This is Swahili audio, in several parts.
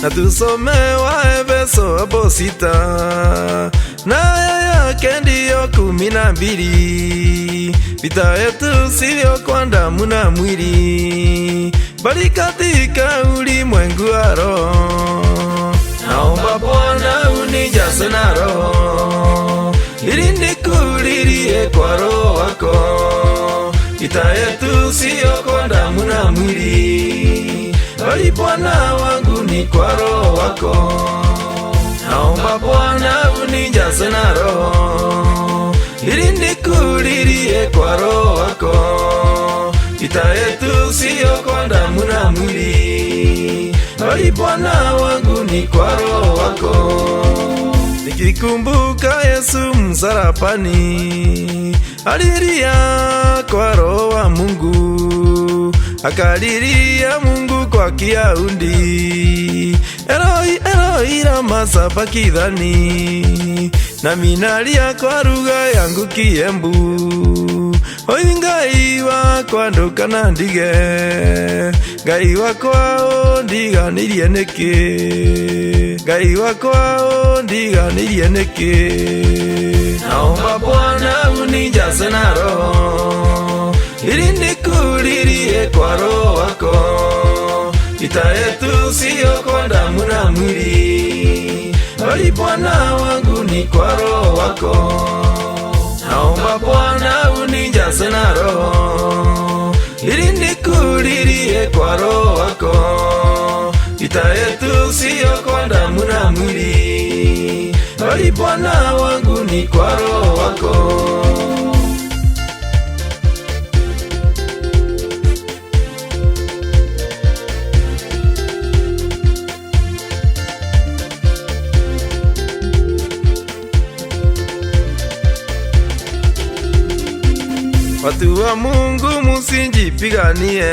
na tusome Waefeso hapo 6 na yake ndiyo 12. Vita yetu siyo kwa damu na mwili, bali katika ulimwengu wa roho. Naomba Bwana unijaze na roho, ili nikulilie kwa roho wako. Vita yetu siyo kwa damu na mwili, bali Bwana wangu ni kwa roho wako. Naomba Bwana unijaze na roho, ili nikulilie kwa roho wako. Vita yetu siyo kwa damu na mwili, bali Bwana wangu ni kwa roho wako. Nikikumbuka Yesu msalabani, alilia kwa roho wa Mungu, akalilia Mungu kwa Kiyahudi, Eloi Eloi lama sabakithani. Nami nalia kwa lugha yangu Kiembu, oi Ngai wakwa ndukana ndige, Ngai wakwa ndiganirie niki, Ngai wakwa ndiganirie niki. Naomba Bwana unijaze na roho, ili nikulilie kwa roho wako. Vita yetu siyo kwa damu na mwili, bali Bwana wangu ni kwa roho wako. Naomba Bwana unijaze na roho, ili nikulilie kwa roho wako. Vita yetu siyo kwa damu na mwili, bali Bwana wangu ni kwa roho wako. Watu wa Mungu musijipiganie,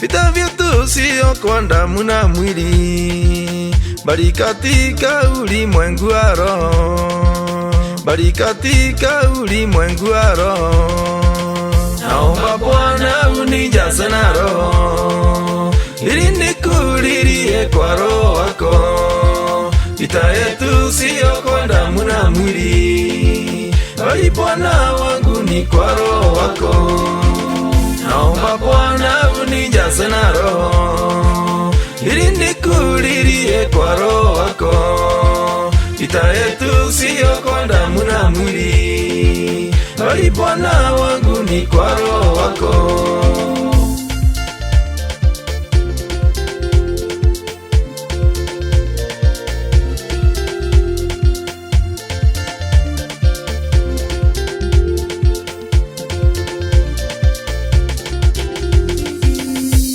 vita vyetu siyo kwa damu na mwili, bali katika ulimwengu wa roho, bali katika ulimwengu wa roho. Naomba Bwana unijaze na roho, ili nikulilie kwa roho wako. Vita yetu siyo kwa damu na mwili, bali Bwana wangu ni kwa roho wako. Naomba Bwana unijaze na roho, ili nikulilie kwa roho wako. Vita yetu siyo kwa damu na mwili, bali Bwana wangu ni kwa roho wako.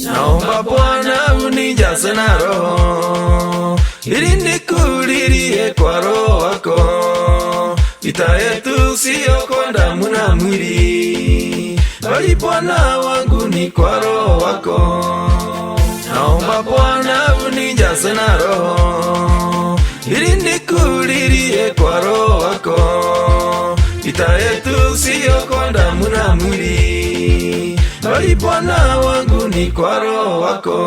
Naomba Bwana unijaze na roho, ili nikulilie kwa roho wako. Vita yetu siyo kwa damu na mwili, bali Bwana wangu ni kwa roho wako. Naomba Bwana unijaze na roho, ili nikulilie kwa roho wako. Vita yetu siyo kwa damu na mwili, bali Bwana wangu ni kwa roho wako.